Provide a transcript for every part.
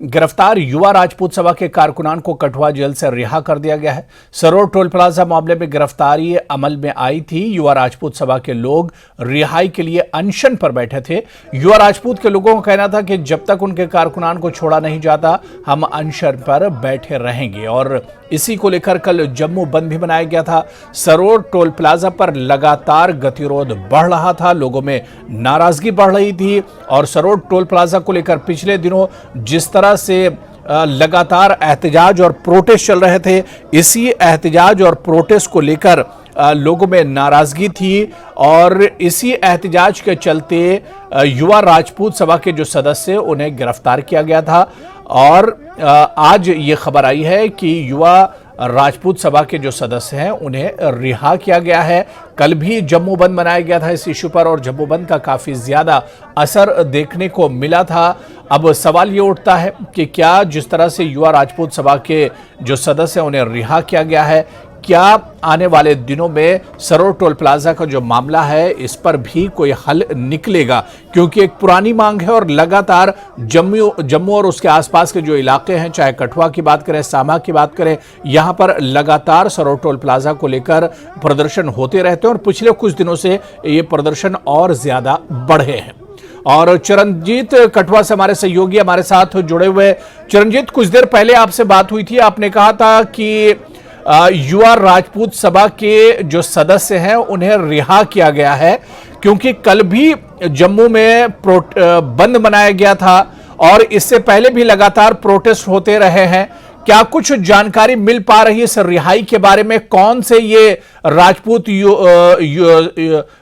गिरफ्तार युवा राजपूत सभा के कारकुनान को कठुआ जेल से रिहा कर दिया गया है। सरोर टोल प्लाजा मामले में गिरफ्तारी अमल में आई थी। युवा राजपूत सभा के लोग रिहाई के लिए अनशन पर बैठे थे। युवा राजपूत के लोगों का कहना था कि जब तक उनके कारकुनान को छोड़ा नहीं जाता हम अनशन पर बैठे रहेंगे और इसी को लेकर कल जम्मू बंद भी बनाया गया था। सरोर टोल प्लाजा पर लगातार गतिरोध बढ़ रहा था, लोगों में नाराजगी बढ़ रही थी और सरोर टोल प्लाजा को लेकर पिछले दिनों जिस तरह से लगातार एहतजाज और प्रोटेस्ट चल रहे थे, इसी एहतजाज और प्रोटेस्ट को लेकर लोगों में नाराजगी थी और इसी एहतजाज के चलते युवा राजपूत सभा के जो सदस्य उन्हें गिरफ्तार किया गया था और आज ये खबर आई है कि युवा राजपूत सभा के जो सदस्य हैं उन्हें रिहा किया गया है। कल भी जम्मू बंद मनाया गया था इस इशू पर और जम्मू बंद का काफी ज्यादा असर देखने को मिला था। अब सवाल ये उठता है कि क्या जिस तरह से युवा राजपूत सभा के जो सदस्य हैं उन्हें रिहा किया गया है, क्या आने वाले दिनों में सरोर टोल प्लाजा का जो मामला है इस पर भी कोई हल निकलेगा, क्योंकि एक पुरानी मांग है और लगातार जम्मू और उसके आसपास के जो इलाके हैं, चाहे कठुआ की बात करें, सामा की बात करें, यहां पर लगातार सरोर टोल प्लाजा को लेकर प्रदर्शन होते रहते हैं और पिछले कुछ दिनों से ये प्रदर्शन और ज्यादा बढ़े हैं। और चरणजीत कठुआ से हमारे सहयोगी हमारे साथ जुड़े हुए। चरणजीत, कुछ देर पहले आपसे बात हुई थी, आपने कहा था कि युवा राजपूत सभा के जो सदस्य हैं उन्हें रिहा किया गया है क्योंकि कल भी जम्मू में बंद मनाया गया था और इससे पहले भी लगातार प्रोटेस्ट होते रहे हैं। क्या कुछ जानकारी मिल पा रही है इस रिहाई के बारे में? कौन से ये राजपूत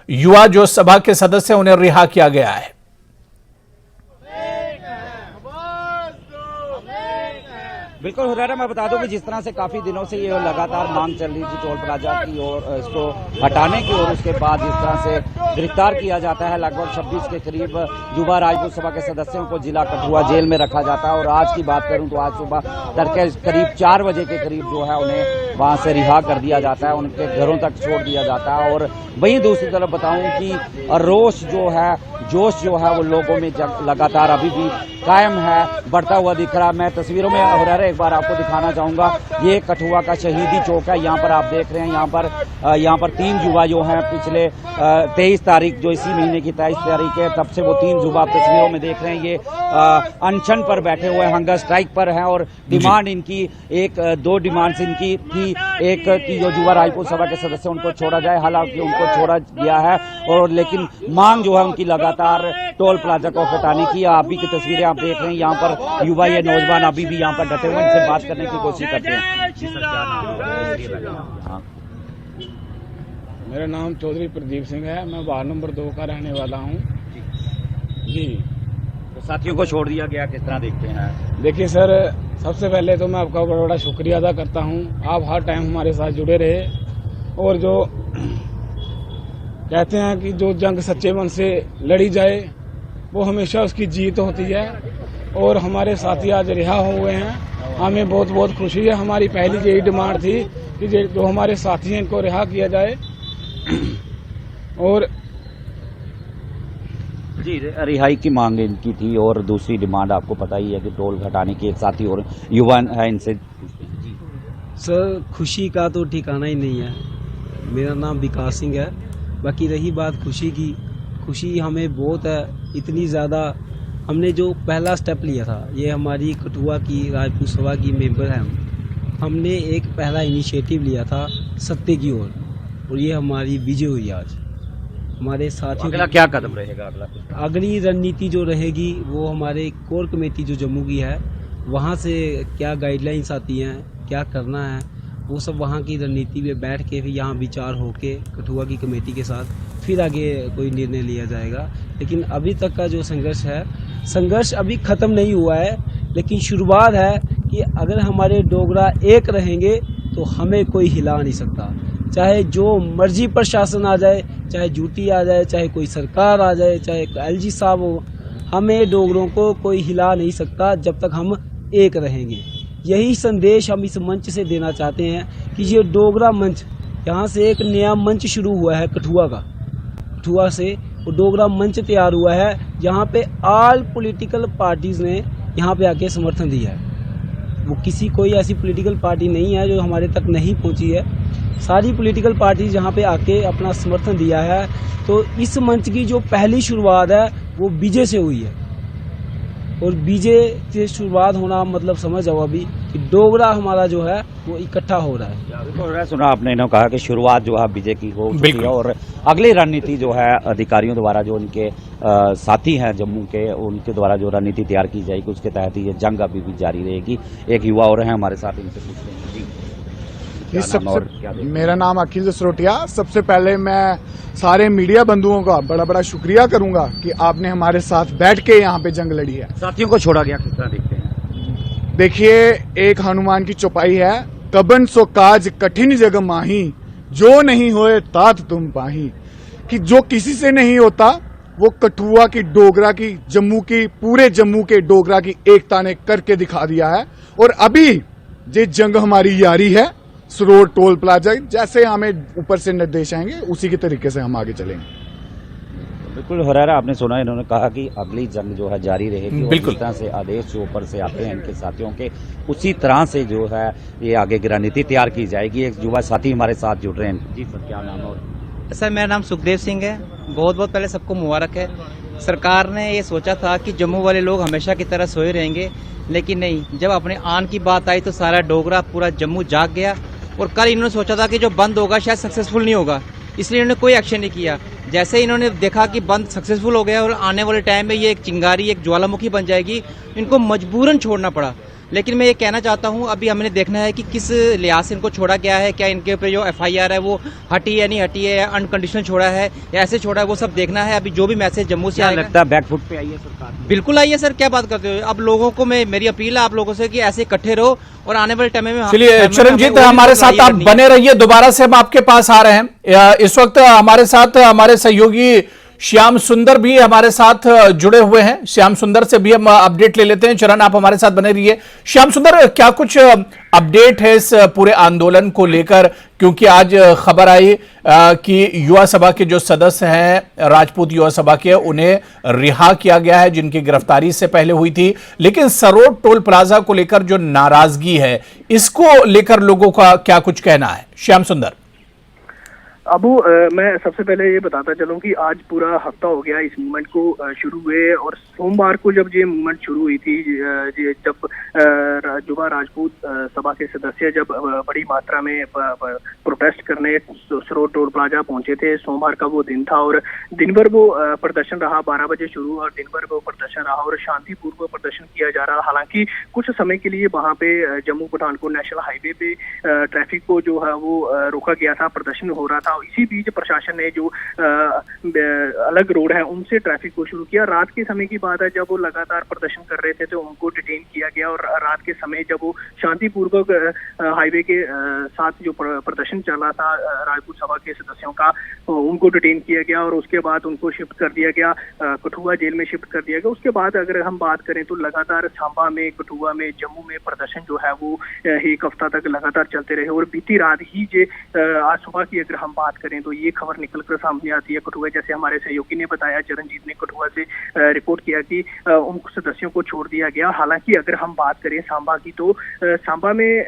युवा जो सभा के सदस्य उन्हें रिहा किया गया है? बिल्कुल हुर्रारा, मैं बता दूं कि जिस तरह से काफी दिनों से ये लगातार मांग चल रही थी टोल प्लाजा की और इसको हटाने की और उसके बाद जिस तरह से गिरफ्तार किया जाता है, लगभग 26 के करीब युवा राजपूत सभा के सदस्यों को जिला कठुआ जेल में रखा जाता है और आज की बात करूं तो आज सुबह तड़के करीब 4 बजे के करीब जो है उन्हें वहां से रिहा कर दिया जाता है, उनके घरों तक छोड़ दिया जाता है। और वहीं दूसरी तरफ बताऊं कि रोष जो है, जोश जो है वो लोगों में लगातार अभी भी कायम है, बढ़ता हुआ दिख रहा है। मैं तस्वीरों में हुर्रारा एक बार आपको दिखाना चाहूंगा, ये कठुआ का शहीदी चौक है। यहाँ पर आप देख रहे हैं, यहाँ पर 3 युवा जो हैं पिछले 23 तारीख जो इसी महीने की 23 तारीख है, तब से वो 3 युवा तस्वीरों में देख रहे हैं, ये अनशन पर बैठे हुए हंगर स्ट्राइक पर हैं और डिमांड इनकी 2 डिमांड्स इनकी थी। एक कि जो युवा राजपूत सभा के सदस्य उनको छोड़ा जाए, हालांकि उनको छोड़ा गया है और लेकिन मांग जो है उनकी लगातार टोल प्लाजा को हटाने की। आप भी की तस्वीरें आप देख रहे हैं, यहाँ पर युवा ये नौजवान अभी भी यहाँ पर डटे हुए इनसे बात करने की कोशिश करते हैं। जी सर, क्या नाम है? मेरा नाम चौधरी प्रदीप सिंह है, मैं वार्ड नंबर 2 का रहने वाला हूँ जी। तो साथियों को छोड़ दिया गया, किस तरह देखते हैं? देखिए सर, सबसे पहले तो मैं आपका बड़ा बड़ा शुक्रिया अदा करता हूँ, आप हर टाइम हमारे साथ जुड़े रहे और जो कहते हैं कि जो जंग सच्चे मन से लड़ी जाए वो हमेशा उसकी जीत होती है और हमारे साथी आज रिहा हुए हैं, हमें बहुत बहुत खुशी है। हमारी पहली यही डिमांड थी कि जो हमारे साथी हैं इनको रिहा किया जाए और जी रिहाई की मांग इनकी थी और दूसरी डिमांड आपको पता ही है कि टोल घटाने की। एक साथी और युवा है, इनसे सर खुशी का तो ठिकाना ही नहीं है। मेरा नाम विकास सिंह है। बाकी रही बात खुशी की, खुशी हमें बहुत है, इतनी ज़्यादा। हमने जो पहला स्टेप लिया था, ये हमारी कठुआ की राजपूत सभा की मेंबर हैं, हमने एक पहला इनिशिएटिव लिया था सत्य की ओर और ये हमारी विजय हुई आज। हमारे साथियों अगला क्या कदम रहेगा? अगली रणनीति जो रहेगी वो हमारे कोर कमेटी जो जम्मू की है, वहाँ से क्या गाइडलाइंस आती हैं, क्या करना है, वो सब वहाँ की रणनीति में बैठ के फिर यहाँ विचार होके कठुआ की कमेटी के साथ फिर आगे कोई निर्णय लिया जाएगा। लेकिन अभी तक का जो संघर्ष है, संघर्ष अभी ख़त्म नहीं हुआ है, लेकिन शुरुआत है कि अगर हमारे डोगरा एक रहेंगे तो हमें कोई हिला नहीं सकता। चाहे जो मर्जी प्रशासन आ जाए, चाहे यूटी आ जाए, चाहे कोई सरकार आ जाए, चाहे एलजी साहब हो, हमें डोगरों को कोई हिला नहीं सकता जब तक हम एक रहेंगे। यही संदेश हम इस मंच से देना चाहते हैं कि ये डोगरा मंच, यहाँ से एक नया मंच शुरू हुआ है कठुआ का, कठुआ से वो डोगरा मंच तैयार हुआ है, जहाँ पे ऑल पॉलिटिकल पार्टीज़ ने यहाँ पे आके समर्थन दिया है। वो किसी कोई ऐसी पॉलिटिकल पार्टी नहीं है जो हमारे तक नहीं पहुंची है। सारी पॉलिटिकल पार्टी जहाँ पे आके अपना समर्थन दिया है। तो इस मंच की जो पहली शुरुआत है वो बीजे से हुई है, और बीजे से शुरुआत होना मतलब समझ जाओ अभी कि डोगरा हमारा जो है वो इकट्ठा हो रहा है। सुना आपने इन्होंने कहा कि शुरुआत जो है बीजे की हो चुकी है और अगली रणनीति जो है अधिकारियों द्वारा जो उनके साथी हैं जम्मू के, उनके द्वारा जो रणनीति तैयार की जाएगी उसके तहत ये जंग अभी भी जारी रहेगी। एक युवा और हैं हमारे साथ, इनसे पूछते हैं जी क्या नाम और क्या देखते हैं? मेरा नाम अखिल जसरोटिया। सबसे पहले मैं सारे मीडिया बंधुओं का बड़ा बड़ा शुक्रिया करूंगा कि आपने हमारे साथ बैठ के यहाँ पे जंग लड़ी है। साथियों को छोड़ा गया, किस तरह देखते हैं? देखिए, एक हनुमान की चौपाई है, कबन सो काज कठिन जग माही, जो नहीं होए तात तुम पाही। कि जो किसी से नहीं होता वो कठुआ की, डोगरा की, जम्मू की, पूरे जम्मू के डोगरा की एकता ने करके दिखा दिया है। और अभी ये जंग हमारी यारी है सरोवर टोल प्लाजा, जैसे हमें ऊपर से निर्देश आएंगे उसी के तरीके से हम आगे चलेंगे। बिल्कुल हुरैरा, आपने सुना इन्होंने कहा कि अगली जंग जो है जारी रहेगी। बिल्कुल। जिस तरह से आदेश जो ऊपर से आते हैं इनके साथियों के, उसी तरह से जो है ये आगे की रणनीति तैयार की जाएगी। एक युवा साथी हमारे साथ जुड़ रहे हैं। जी सर, क्या नाम है? और सर मेरा नाम सुखदेव सिंह है। बहुत बहुत पहले सबको मुबारक है। सरकार ने ये सोचा था कि जम्मू वाले लोग हमेशा की तरह सोए रहेंगे, लेकिन नहीं, जब अपने आन की बात आई तो सारा डोगरा, पूरा जम्मू जाग गया। और कल इन्होंने सोचा था कि जो बंद होगा शायद सक्सेसफुल नहीं होगा, इसलिए इन्होंने कोई एक्शन नहीं किया। जैसे ही इन्होंने देखा कि बंद सक्सेसफुल हो गया और आने वाले टाइम में ये एक चिंगारी, एक ज्वालामुखी बन जाएगी, इनको मजबूरन छोड़ना पड़ा। लेकिन मैं ये कहना चाहता हूँ, अभी हमने देखना है कि किस लिहाज से इनको छोड़ा गया है। क्या इनके ऊपर जो FIR है वो हटी है, नहीं हटी है, या अनकंडीशनल छोड़ा है या ऐसे छोड़ा है, वो सब देखना है। अभी जो भी मैसेज जम्मू से क्या आएगा, लगता है बैकफुट पे आई है सरकार? बिल्कुल आई है सर, क्या बात करते हो। अब लोगों को मेरी अपील है आप लोगों से कि ऐसे इकट्ठे रहो और आने वाले टाइम में चलिए चरणजीत, हमारे साथ आप बने रहिए, दोबारा से हम आपके पास आ रहे हैं। इस वक्त हमारे साथ हमारे सहयोगी श्याम सुंदर भी हमारे साथ जुड़े हुए हैं। श्याम सुंदर से भी हम अपडेट ले लेते हैं। चरण, आप हमारे साथ बने रहिए। श्याम सुंदर, क्या कुछ अपडेट है इस पूरे आंदोलन को लेकर? क्योंकि आज खबर आई कि युवा सभा के जो सदस्य हैं, राजपूत युवा सभा के, उन्हें रिहा किया गया है, जिनकी गिरफ्तारी से पहले हुई थी। लेकिन सरोवर टोल प्लाजा को लेकर जो नाराजगी है, इसको लेकर लोगों का क्या कुछ कहना है? श्याम सुंदर। अबू, मैं सबसे पहले ये बताता चलूं कि आज पूरा हफ्ता हो गया इस मूवमेंट को शुरू हुए, और सोमवार को जब ये मूवमेंट शुरू हुई थी, जब युवा राजपूत सभा के सदस्य जब बड़ी मात्रा में प्रोटेस्ट करने सरोवर टोल प्लाजा पहुंचे थे, सोमवार का वो दिन था और दिन भर वो प्रदर्शन रहा। 12 बजे शुरू और दिन भर वो प्रदर्शन रहा और शांतिपूर्वक प्रदर्शन किया जा रहा। हालांकि कुछ समय के लिए वहाँ पे जम्मू पठानकोट नेशनल हाईवे पे ट्रैफिक को जो है वो रोका गया था, प्रदर्शन हो रहा था। इसी बीच प्रशासन ने जो अलग रोड है उनसे ट्रैफिक को शुरू किया। रात के समय की बात है, जब वो लगातार प्रदर्शन कर रहे थे तो उनको डिटेन किया गया, और रात के समय जब वो शांतिपूर्वक हाईवे के साथ जो प्रदर्शन चल रहा था राजपूत सभा के सदस्यों का, उनको डिटेन किया गया और उसके बाद उनको शिफ्ट कर दिया गया, कठुआ जेल में शिफ्ट कर दिया गया। उसके बाद अगर हम बात करें तो लगातार सांबा में, कठुआ में, जम्मू में प्रदर्शन जो है वो एक हफ्ता तक लगातार चलते रहे। और बीती रात ही आज सुबह की अगर हम बात करें तो ये खबर निकलकर सामने आती है कठुआ, जैसे हमारे सहयोगी ने बताया, चरणजीत ने कठुआ से रिपोर्ट किया कि उन सदस्यों को छोड़ दिया गया। हालांकि अगर हम बात करें सांबा की तो सांबा में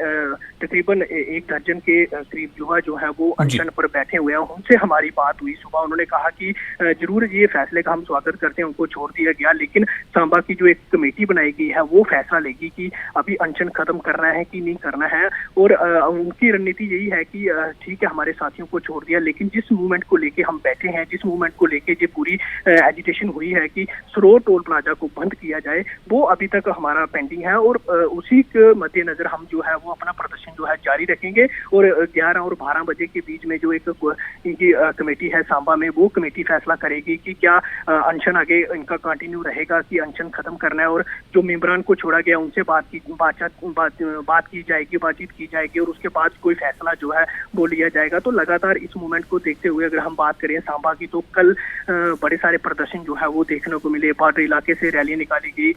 तकरीबन 1 दर्जन के करीब युवा जो है वो अनशन पर बैठे हुए हैं। उनसे हमारी बात हुई सुबह, उन्होंने कहा कि जरूर ये फैसले का हम स्वागत करते हैं, उनको छोड़ दिया गया, लेकिन सांबा की जो एक कमेटी बनाई गई है वो फैसला लेगी कि अभी अनशन खत्म करना है कि नहीं करना है। और उनकी रणनीति यही है कि ठीक है, हमारे साथियों को छोड़ दिया, लेकिन जिस मूवमेंट को लेके हम बैठे हैं, जिस मूवमेंट को लेके ये पूरी एजिटेशन हुई है कि सरोवर टोल प्लाजा को बंद किया जाए, वो अभी तक हमारा पेंडिंग है। और उसी के मद्देनजर हम जो है वो अपना प्रदर्शन जो है जारी रखेंगे। और 11 और 12 बजे के बीच में जो एक इनकी कमेटी है सांबा में, वो कमेटी फैसला करेगी कि क्या अनशन आगे इनका कंटिन्यू रहेगा कि अनशन खत्म करना है। और जो मेंबरान को छोड़ा गया उनसे बातचीत की जाएगी और उसके बाद कोई फैसला जो है वो लिया जाएगा। तो लगातार इस मूवमेंट को देखते हुए अगर हम बात करें सांबा की, तो कल बड़े सारे प्रदर्शन जो है वो देखने को मिले। बॉर्डर इलाके से रैली निकाली गई,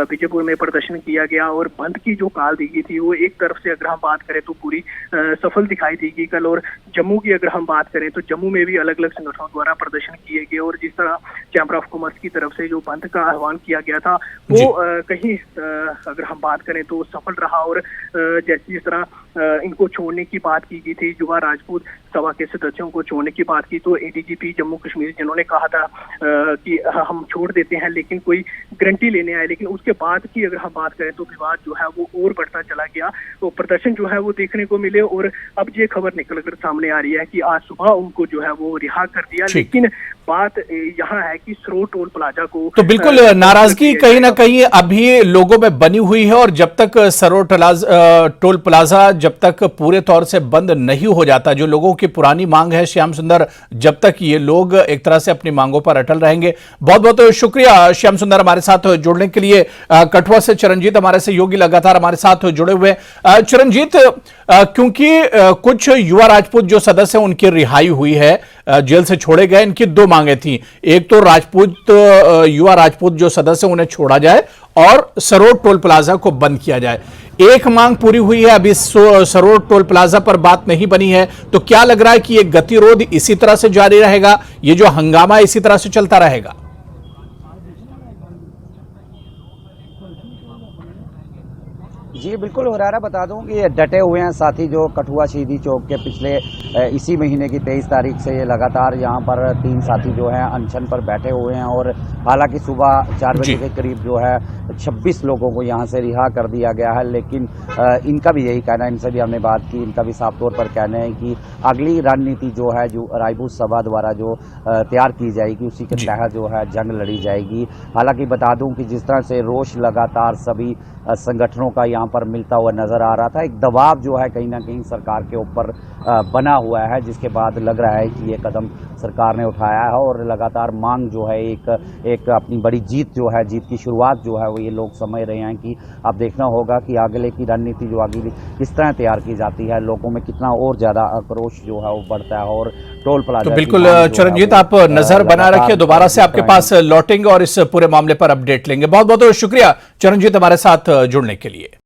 विजयपुर में प्रदर्शन किया गया और बंद की जो काल दी गई थी वो एक तरफ से अगर हम बात करें तो पूरी सफल दिखाई दी गई कल। और जम्मू की अगर हम बात करें तो जम्मू में भी अलग अलग संगठनों द्वारा प्रदर्शन किए गए और जिस तरह चैम्बर ऑफ कॉमर्स की तरफ से जो बंद का आह्वान किया गया था वो कहीं अगर हम बात करें तो सफल रहा। और जैसे जिस तरह इनको छोड़ने की बात की गई थी, युवा राजपूत सभा के सदस्यों को छोड़ने की बात की, तो एडीजीपी जम्मू कश्मीर जिन्होंने कहा था कि हम छोड़ देते हैं लेकिन कोई गारंटी लेने आए, लेकिन उसके बाद की अगर हम बात करें तो विवाद जो है वो और बढ़ता चला गया। तो प्रदर्शन जो है वो देखने को मिले और अब ये खबर निकल कर सामने आ रही है कि आज सुबह उनको जो है वो रिहा कर दिया। लेकिन बात यहाँ है कि सरोर टोल प्लाजा को तो बिल्कुल नाराजगी कहीं ना कहीं अभी लोगों में बनी हुई है और जब तक सरोर टोल प्लाजा जब तक पूरे तौर से बंद नहीं हो जाता, जो लोगों की पुरानी मांग है श्याम सुंदर, जब तक ये लोग एक तरह से अपनी मांगों पर अटल रहेंगे। बहुत बहुत शुक्रिया श्याम सुंदर हमारे साथ जुड़ने के लिए। कठुआ से चरणजीत हमारे सहयोगी लगातार हमारे साथ जुड़े हुए। चरणजीत, क्योंकि कुछ युवा राजपूत जो सदस्य हैं उनकी रिहाई हुई है, जेल से छोड़े गए, इनकी दो मांगे थी। एक तो युवा राजपूत जो सदस्य उन्हें छोड़ा जाए और सरोर टोल प्लाजा को बंद किया जाए। एक मांग पूरी हुई है, अभी सरोर टोल प्लाजा पर बात नहीं बनी है, तो क्या लग रहा है कि ये गतिरोध इसी तरह से जारी रहेगा, ये जो हंगामा इसी तरह से चलता रहेगा? जी बिल्कुल हुरारा, बता दूं कि ये डटे हुए हैं साथी जो कठुआ शहीदी चौक के पिछले इसी महीने की 23 तारीख से ये लगातार यहाँ पर 3 साथी जो हैं अनशन पर बैठे हुए हैं। और हालांकि सुबह 4 बजे के करीब जो है 26 लोगों को यहाँ से रिहा कर दिया गया है, लेकिन इनका भी यही कहना है, इनसे भी हमने बात की, इनका भी साफ तौर पर कहना है कि अगली रणनीति जो है जो राजपूत सभा द्वारा जो तैयार की जाएगी उसी के तहत जो है जंग लड़ी जाएगी। हालांकि बता दूं कि जिस तरह से रोष लगातार सभी संगठनों का यहाँ पर मिलता हुआ नजर आ रहा था, एक दबाव जो है कहीं ना कहीं सरकार के ऊपर बना हुआ है, जिसके बाद लग रहा है कि ये कदम सरकार ने उठाया है और लगातार मांग जो है एक अपनी बड़ी जीत जो है, जीत की शुरुआत जो है वो ये लोग समझ रहे हैं कि अब देखना होगा कि आगे की रणनीति जो आगे किस तरह तैयार की जाती है, लोगों में कितना और ज्यादा आक्रोश जो है वो बढ़ता है। और टोल प्लाजा तो बिल्कुल चरणजीत, आप नजर बना रखिए, दोबारा से आपके पास लौटेंगे और इस पूरे मामले पर अपडेट लेंगे। बहुत बहुत शुक्रिया चरणजीत हमारे साथ जुड़ने के लिए।